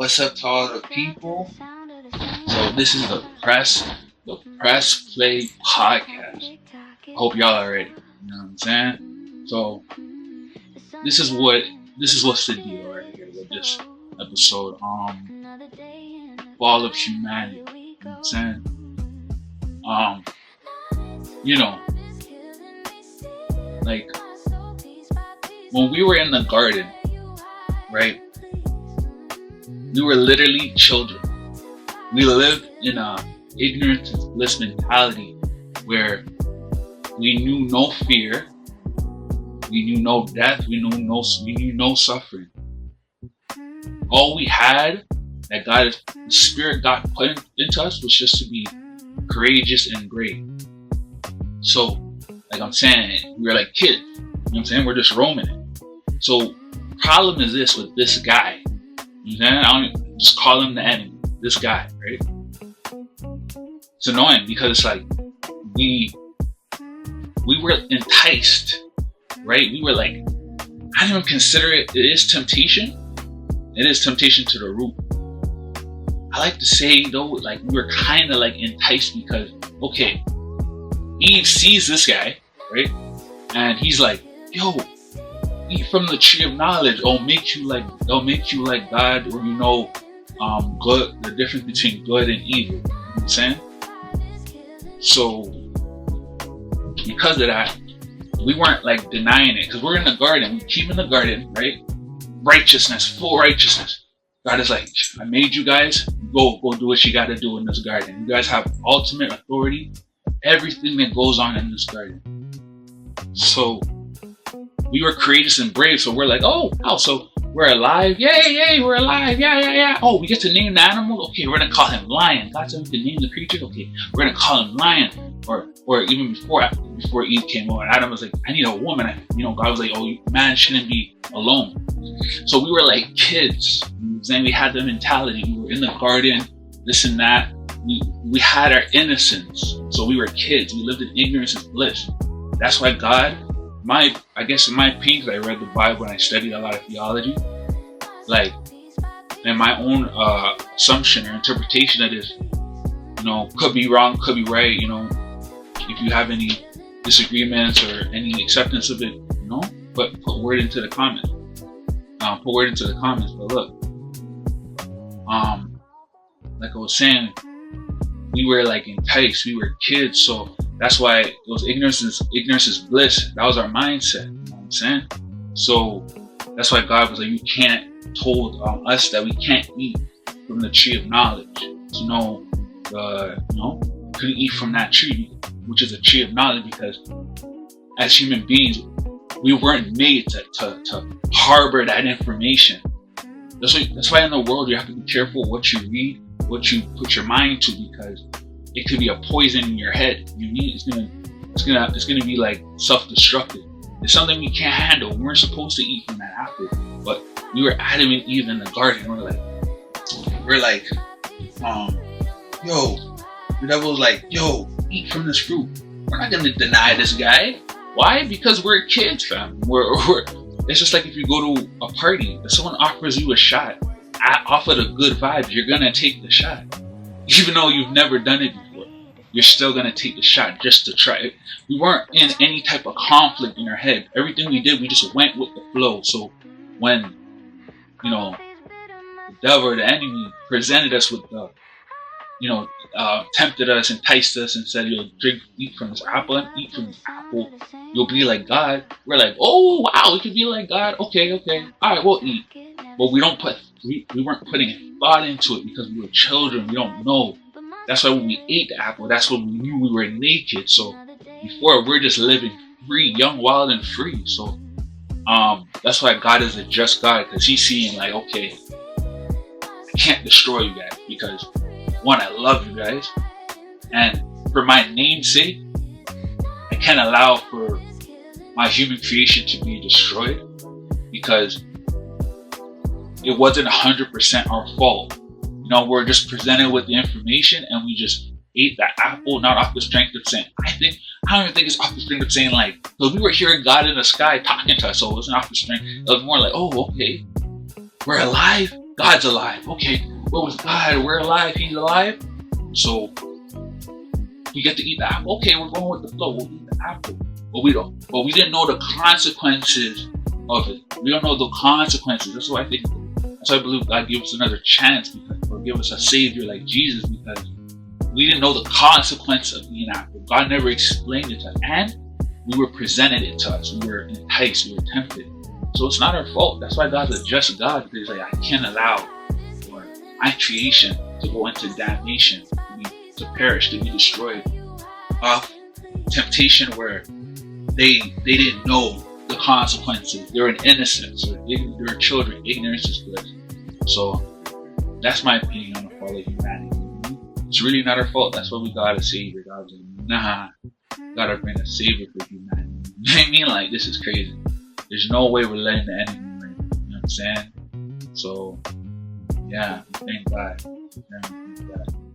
What's up to all the people? So this is the Press Play Podcast. I hope y'all are ready. You know what I'm saying? So this is what's the deal right here with this episode. Fall of humanity. You know what I'm saying? Like when we were in the garden, right? We were literally children. We lived in a ignorance and bliss mentality where we knew no fear, we knew no death, we knew no suffering. All we had that the Spirit God put into us was just to be courageous and brave. So, like I'm saying, we were like kids. You know what I'm saying? We're just roaming it. So, problem is this with this guy. You know what I'm saying? I don't just call him the enemy. This guy, right? It's annoying because it's like we were enticed, right? We were like, I don't even consider it. It is temptation. It is temptation to the root. I like to say though, like we were kind of like enticed because, okay, Eve sees this guy, right? And he's like, yo, eat from the tree of knowledge. It'll make you like God, or good, the difference between good and evil. You know what I'm saying? So because of that, we weren't like denying it because we're in the garden. We keep in the garden, right? Righteousness, full righteousness. God is like, I made you guys. Go do what you got to do in this garden. You guys have ultimate authority. Everything that goes on in this garden. So we were courageous and brave. So we're like, oh, so we're alive. Yay, we're alive. Yeah. Oh, we get to name the animal. Okay, we're gonna call him lion. God said we can name the creature. Okay, we're gonna call him lion. Or even before Eve came over, Adam was like, I need a woman. God was like, oh, man shouldn't be alone. So we were like kids. Then we had the mentality. We were in the garden, this and that. We had our innocence. So we were kids. We lived in ignorance and bliss. That's why God, I guess in my opinion, because I read the Bible and I studied a lot of theology, like, and my own assumption or interpretation of this, could be wrong, could be right, if you have any disagreements or any acceptance of it, but put word into the comments. But look, like I was saying, we were like enticed, we were kids, so that's why it was ignorance is bliss. That was our mindset, you know what I'm saying? So that's why God was like, you can't told us that we can't eat from the tree of knowledge. Couldn't eat from that tree, which is a tree of knowledge, because as human beings, we weren't made to harbor that information. That's why in the world you have to be careful what you read, what you put your mind to, because it could be a poison in your head. It's gonna be like self-destructive. It's something we can't handle. We weren't supposed to eat from that apple, but we were Adam and Eve in the garden. We're like, the devil was like, yo, eat from this fruit. We're not gonna deny this guy. Why? Because we're kids, fam. It's just like if you go to a party, if someone offers you a shot, off of the good vibes, you're gonna take the shot. Even though you've never done it before, you're still gonna take the shot just to try it. We weren't in any type of conflict in our head. Everything we did, we just went with the flow. So when, the devil or the enemy presented us with the, tempted us, enticed us, and said, eat from this apple, and eat from this apple, you'll be like God. We're like, oh wow, we could be like God. Okay, all right, we'll eat. But we weren't putting thought into it because we were children. We don't know. That's why when we ate the apple, that's when we knew we were naked. So before, we're just living free, young, wild, and free. So that's why God is a just God, because He's seeing like, okay, I can't destroy you guys because, one, I love you guys, and for my name's sake, I can't allow for my human creation to be destroyed, because it wasn't 100% our fault. We're just presented with the information and we just ate that apple, not off the strength of saying, I don't even think it's off the strength of saying, like, because we were hearing God in the sky talking to us, so it wasn't off the strength. It was more like, oh, okay, we're alive. God's alive. Okay, what was God? We're alive. He's alive. So we get to eat the apple. Okay, we're going with the flow. We'll eat the apple. But we don't. But we didn't know the consequences of it. We don't know the consequences. That's why I think. That's why I believe God gave us another chance, because, or give us a savior like Jesus, because we didn't know the consequence of eating apple. God never explained it to us, and we were presented it to us. We were enticed. We were tempted. So it's not our fault. That's why God's a just God, because He's like, I can't allow for my creation to go into damnation, to perish, to be destroyed, of temptation where they didn't know the consequences. They're in innocence. They're children. Ignorance is bliss. So that's my opinion on the fall of humanity. It's really not our fault. That's why we got a savior. God's like, nah, gotta bring a savior for humanity. You know what I mean? Like, this is crazy. There's no way we're letting the enemy win. You know what I'm saying? So, yeah, thank God. Yeah, thank God.